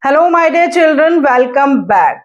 Hello, my dear children, welcome back.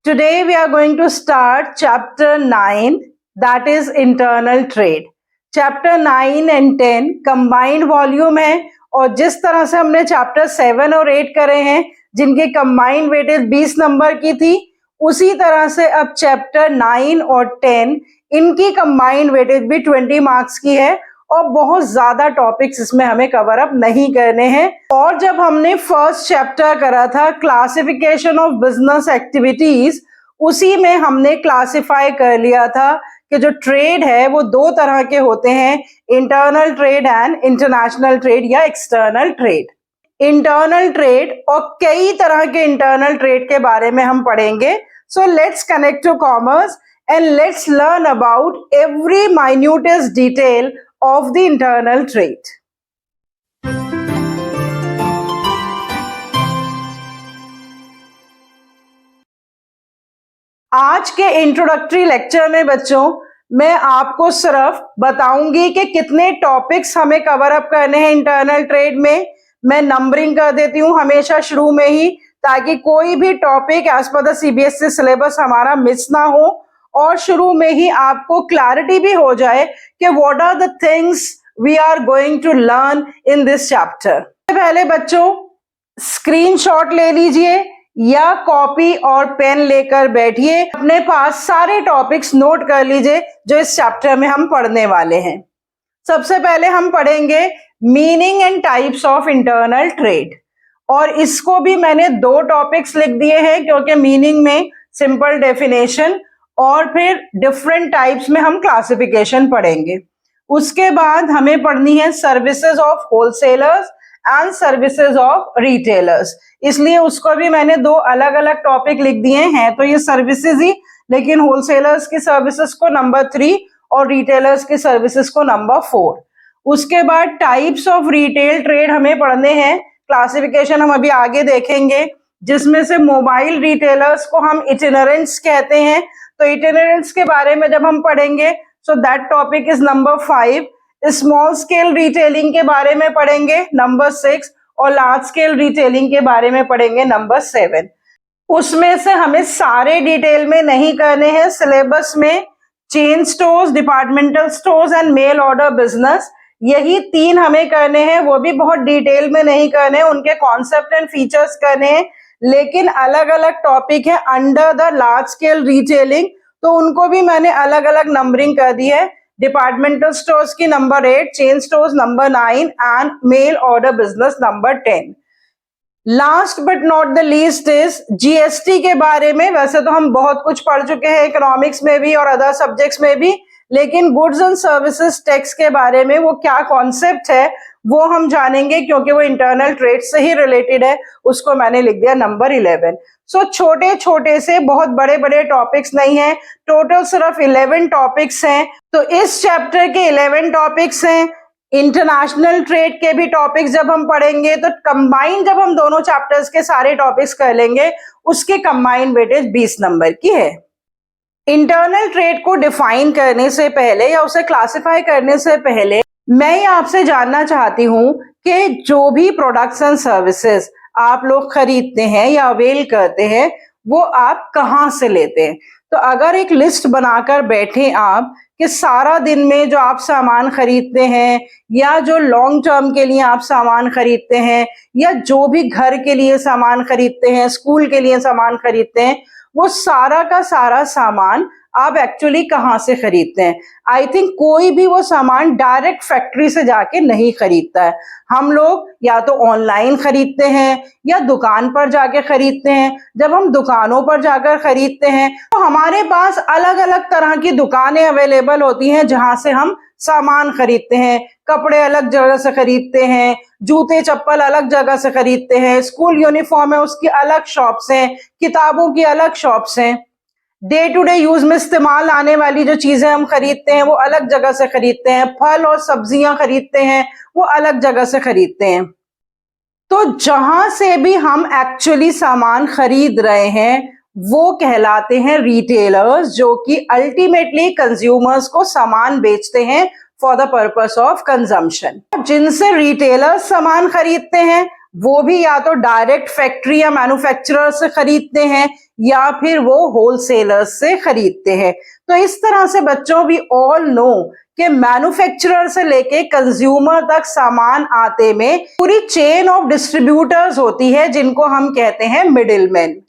Today we are going to start chapter 9, that is internal trade. Chapter 9 and 10 combined volume है और जिस तरह से हमने chapter 7 और 8 करे हैं जिनके combined weightage 20 नंबर की थी, उसी तरह से अब chapter 9 और 10 इनकी combined weightage भी 20 मार्क्स की है और बहुत ज्यादा टॉपिक्स इसमें हमें कवर अप नहीं करने हैं। और जब हमने फर्स्ट चैप्टर करा था क्लासिफिकेशन ऑफ बिजनेस एक्टिविटीज, उसी में हमने क्लासिफाई कर लिया था कि जो ट्रेड है वो दो तरह के होते हैं, internal trade and international trade या एक्सटर्नल ट्रेड। इंटरनल ट्रेड और कई तरह के इंटरनल ट्रेड के बारे में हम पढ़ेंगे। So let's connect to commerce and let's learn about every minutest detail of the internal trade. आज के इंट्रोडक्टरी लेक्चर में बच्चों मैं आपको सिर्फ बताऊंगी कि कितने टॉपिक्स हमें कवर अप करने हैं इंटरनल ट्रेड में। मैं नंबरिंग कर देती हूं हमेशा शुरू में ही, ताकि कोई भी topic as per the CBSE syllabus हमारा मिस ना हो और शुरू में ही आपको क्लैरिटी भी हो जाए कि what are the things we are going to learn in this chapter. पहले बच्चों स्क्रीनशॉट ले लीजिए या कॉपी और पेन लेकर बैठिए, अपने पास सारे टॉपिक्स नोट कर लीजिए जो इस चैप्टर में हम पढ़ने वाले हैं। सबसे पहले हम पढ़ेंगे meaning and types of internal trade, और इसको भी मैंने दो टॉपिक्स लिख दिए हैं क्योंकि मीनिंग में सिंपल डेफिनेशन और फिर डिफरेंट टाइप्स में हम क्लासिफिकेशन पढ़ेंगे। उसके बाद हमें पढ़नी है services of wholesalers and services of retailers, इसलिए उसको भी मैंने दो अलग अलग टॉपिक लिख दिए हैं। तो ये सर्विसेज ही, लेकिन होलसेलर्स की सर्विसेज को नंबर 3 और रिटेलर्स की सर्विसेज को नंबर 4। उसके बाद टाइप्स ऑफ रिटेल ट्रेड हमें पढ़ने हैं, क्लासिफिकेशन हम अभी आगे देखेंगे, जिसमें से मोबाइल रिटेलर्स को हम इटिनरेंट्स कहते हैं। तो इटिनरेंट्स के बारे में जब हम पढ़ेंगे so that topic is number 5। Small scale retailing के बारे में पढ़ेंगे नंबर 6 और लार्ज स्केल रिटेलिंग के बारे में पढ़ेंगे नंबर 7। उसमें से हमें सारे डिटेल में नहीं करने हैं सिलेबस में। Chain stores, departmental stores and mail order business, यही 3 हमें करने हैं, वो भी बहुत डिटेल में नहीं करने हैं, उनके कॉन्सेप्ट एंड फीचर्स करने हैं, लेकिन अलग अलग टॉपिक है under the large scale retailing, तो उनको भी मैंने अलग अलग नंबरिंग कर दी है। डिपार्टमेंटल स्टोर्स की number 8, chain stores number 9 and mail order business number 10। Last but not the least is GST के बारे में। वैसे तो हम बहुत कुछ पढ़ चुके हैं इकोनॉमिक्स में भी और अदर सब्जेक्ट्स में भी, लेकिन गुड्स एंड सर्विसेज टैक्स के बारे में वो क्या कॉन्सेप्ट है वो हम जानेंगे, क्योंकि वो इंटरनल ट्रेड से ही रिलेटेड है। उसको मैंने लिख दिया नंबर 11। सो छोटे छोटे से, बहुत बड़े बड़े टॉपिक्स नहीं है, टोटल सिर्फ 11 टॉपिक्स हैं। तो इस चैप्टर के 11 टॉपिक्स हैं। इंटरनेशनल ट्रेड के भी टॉपिक्स जब हम पढ़ेंगे तो कंबाइन जब हम दोनों चैप्टर्स के सारे टॉपिक्स कर लेंगे, उसके कंबाइन वेटेज 20 नंबर की है। इंटरनल ट्रेड को डिफाइन करने से पहले या उसे क्लासिफाई करने से पहले मैं ये आपसे जानना चाहती हूँ कि जो भी प्रोडक्ट्स एंड सर्विसेज आप लोग खरीदते हैं या अवेल करते हैं वो आप कहाँ से लेते हैं। तो अगर एक लिस्ट बनाकर बैठे आप कि सारा दिन में जो आप सामान खरीदते हैं या जो लॉन्ग टर्म के लिए आप सामान खरीदते हैं या जो भी घर के लिए सामान खरीदते हैं, स्कूल के लिए सामान खरीदते हैं, वो सारा का सारा सामान आप एक्चुअली कहाँ से खरीदते हैं। आई थिंक कोई भी वो सामान डायरेक्ट फैक्ट्री से जाके नहीं खरीदता है। हम लोग या तो ऑनलाइन खरीदते हैं या दुकान पर जाके खरीदते हैं। जब हम दुकानों पर जाकर खरीदते हैं तो हमारे पास अलग अलग तरह की दुकानें अवेलेबल होती हैं जहां से हम सामान खरीदते हैं। कपड़े अलग जगह से खरीदते हैं, जूते चप्पल अलग जगह से खरीदते हैं, स्कूल यूनिफॉर्म है उसकी अलग शॉप्स हैं, किताबों की अलग शॉप्स हैं, डे टू डे यूज में इस्तेमाल आने वाली जो चीजें हम खरीदते हैं वो अलग जगह से खरीदते हैं, फल और सब्जियां खरीदते हैं वो अलग जगह से खरीदते हैं। तो जहां से भी हम एक्चुअली सामान खरीद रहे हैं वो कहलाते हैं रिटेलर्स, जो कि अल्टीमेटली कंज्यूमर्स को सामान बेचते हैं for the purpose of consumption. जिनसे रिटेलर्स सामान खरीदते हैं वो भी या तो डायरेक्ट फैक्ट्री या मैन्युफैक्चरर से खरीदते हैं या फिर वो होलसेलर्स से खरीदते हैं। तो इस तरह से बच्चों वी ऑल नो कि मैन्युफैक्चरर से लेके कंज्यूमर तक सामान आते में पूरी चेन ऑफ डिस्ट्रीब्यूटर्स होती है जिनको हम कहते हैं मिडिलमैन,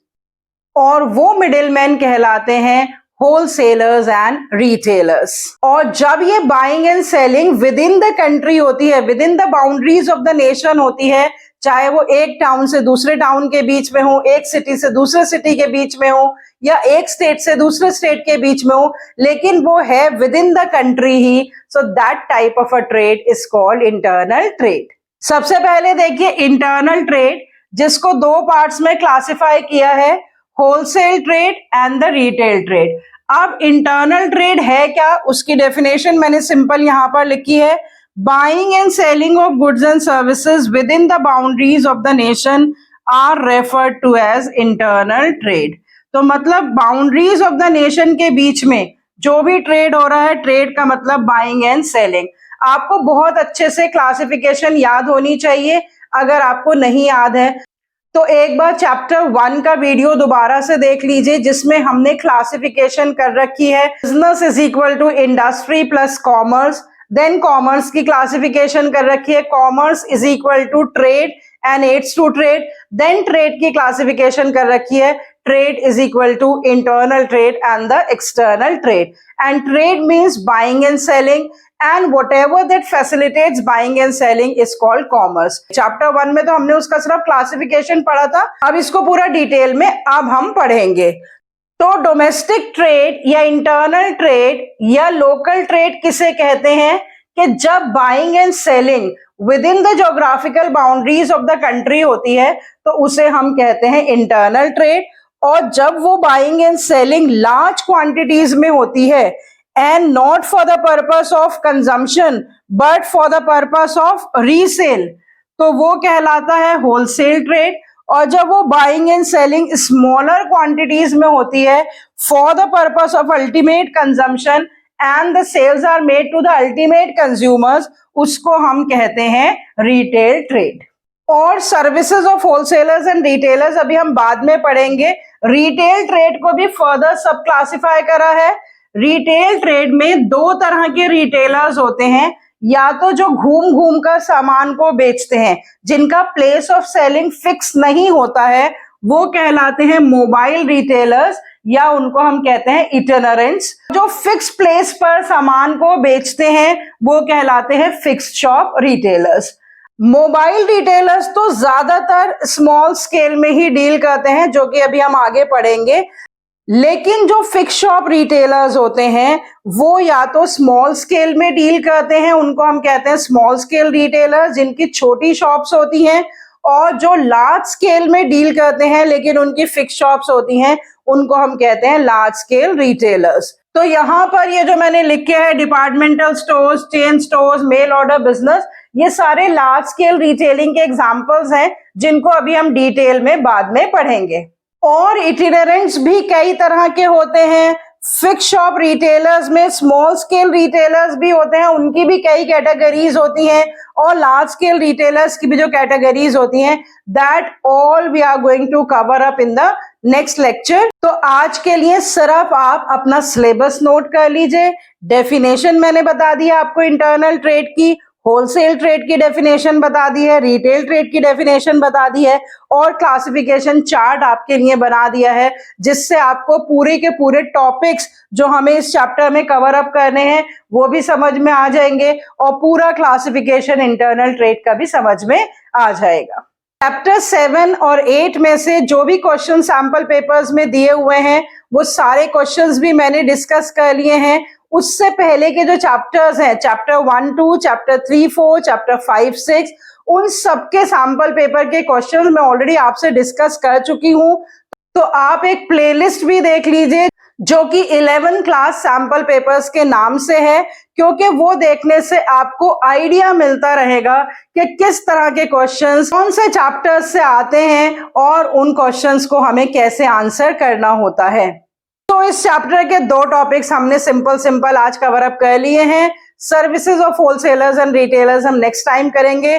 और वो मिडिलमैन कहलाते हैं होलसेलर्स एंड रिटेलर्स। और जब ये buying and selling with in the country होती है, with in the boundaries of the nation होती है, चाहे वो एक टाउन से दूसरे टाउन के बीच में हो, एक सिटी से दूसरे सिटी के बीच में हो, या एक स्टेट से दूसरे स्टेट के बीच में हो, लेकिन वो है with in the country he, so that type of a trade is called internal trade. सबसे पहले देखिए इंटरनल ट्रेड, जिसको दो पार्ट्स में क्लासिफाई किया है, wholesale trade and the retail trade. अब इंटरनल ट्रेड है क्या, उसकी डेफिनेशन मैंने सिंपल यहां पर लिखी है, buying and selling of goods and services within the boundaries of the nation are referred to as internal trade. तो मतलब बाउंड्रीज ऑफ द नेशन के बीच में जो भी ट्रेड हो रहा है, ट्रेड का मतलब बाइंग एंड सेलिंग। आपको बहुत अच्छे से क्लासिफिकेशन याद होनी चाहिए, अगर आपको नहीं याद है तो एक बार चैप्टर 1 का वीडियो दोबारा से देख लीजिए, जिसमें हमने क्लासिफिकेशन कर रखी है business is equal to industry plus commerce, then commerce की क्लासिफिकेशन कर रखी है commerce is equal to trade and aids to trade, then trade की क्लासिफिकेशन कर रखी है trade is equal to internal trade and the external trade, and trade means buying and selling and whatever that facilitates buying and selling is called commerce। Chapter 1 में तो हमने उसका सिर्फ classification पढ़ा था, अब इसको पूरा डिटेल में अब हम पढ़ेंगे। तो डोमेस्टिक ट्रेड या इंटरनल ट्रेड या लोकल ट्रेड किसे कहते हैं कि जब buying and selling with in the geographical boundaries of the country होती है तो उसे हम कहते हैं इंटरनल ट्रेड, और जब वो buying and selling large quantities में होती है and not for the purpose of consumption but for the purpose of resale, तो वो कहलाता है होलसेल ट्रेड। और जब वो buying and selling smaller quantities में होती है for the purpose of ultimate consumption and the sales are made to the ultimate consumers, उसको हम कहते हैं रिटेल ट्रेड। और services of wholesalers and retailers अभी हम बाद में पढ़ेंगे। रिटेल ट्रेड को भी फर्दर सब क्लासिफाई करा है। रिटेल ट्रेड में दो तरह के रिटेलर्स होते हैं, या तो जो घूम घूम कर सामान को बेचते हैं, जिनका प्लेस ऑफ सेलिंग फिक्स नहीं होता है, वो कहलाते हैं मोबाइल रिटेलर्स, या उनको हम कहते हैं इटिनरेंट्स। जो फिक्स प्लेस पर सामान को बेचते हैं वो कहलाते हैं fixed shop retailers. Mobile retailers तो ज्यादातर स्मॉल स्केल में ही डील करते हैं, जो कि अभी हम आगे पढ़ेंगे, लेकिन जो फिक्स शॉप रिटेलर्स होते हैं वो या तो स्मॉल स्केल में डील करते हैं, उनको हम कहते हैं स्मॉल स्केल रिटेलर्स, जिनकी छोटी शॉप्स होती हैं, और जो लार्ज स्केल में डील करते हैं लेकिन उनकी फिक्स शॉप्स होती हैं, उनको हम कहते हैं लार्ज स्केल रिटेलर्स। तो यहाँ पर ये जो मैंने लिखे है departmental stores, chain stores, mail order business, ये सारे लार्ज स्केल रिटेलिंग के एग्जांपल्स हैं, जिनको अभी हम डिटेल में बाद में पढ़ेंगे। और इटिनरेंट्स भी कई तरह के होते हैं। फिक्स शॉप रिटेलर्स में स्मॉल स्केल रिटेलर्स भी होते हैं, उनकी भी कई कैटेगरीज होती हैं, और लार्ज स्केल रिटेलर्स की भी जो कैटेगरीज होती हैं, that all we are going to cover up in the next lecture. तो आज के लिए सिर्फ आप अपना सिलेबस नोट कर लीजिए। डेफिनेशन मैंने बता दिया आपको इंटरनल ट्रेड की, होलसेल ट्रेड की डेफिनेशन बता दी है, रिटेल ट्रेड की डेफिनेशन बता दी है, और क्लासिफिकेशन चार्ट आपके लिए बना दिया है, जिससे आपको पूरे के पूरे टॉपिक्स जो हमें इस चैप्टर में कवर अप करने हैं वो भी समझ में आ जाएंगे, और पूरा क्लासिफिकेशन इंटरनल ट्रेड का भी समझ में आ जाएगा। चैप्टर 7 और 8 में से जो भी क्वेश्चन सैंपल पेपर्स में दिए हुए हैं वो सारे क्वेश्चंस भी मैंने डिस्कस कर लिए हैं। उससे पहले के जो चैप्टर्स हैं, चैप्टर 1, 2, चैप्टर 3, 4, चैप्टर 5, 6, उन सबके सैंपल पेपर के क्वेश्चंस मैं ऑलरेडी आपसे डिस्कस कर चुकी हूं। तो आप एक प्लेलिस्ट भी देख लीजिए जो कि 11 क्लास सैंपल पेपर्स के नाम से है, क्योंकि वो देखने से आपको आइडिया मिलता रहेगा कि किस तरह के क्वेश्चंस कौन से चैप्टर्स से आते हैं और उन क्वेश्चंस को हमें कैसे आंसर करना होता है। तो इस चैप्टर के दो टॉपिक्स हमने सिंपल आज कवर अप कर लिए हैं। Services of wholesalers and retailers हम नेक्स्ट टाइम करेंगे।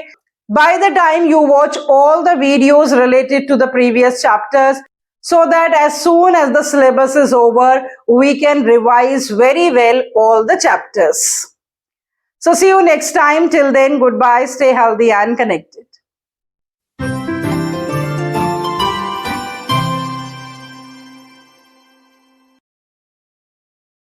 by the time you watch all the videos related to the previous chapters, so that as soon as the syllabus is over, we can revise very well all the chapters. So see you next time. Till then, goodbye. Stay healthy and connected.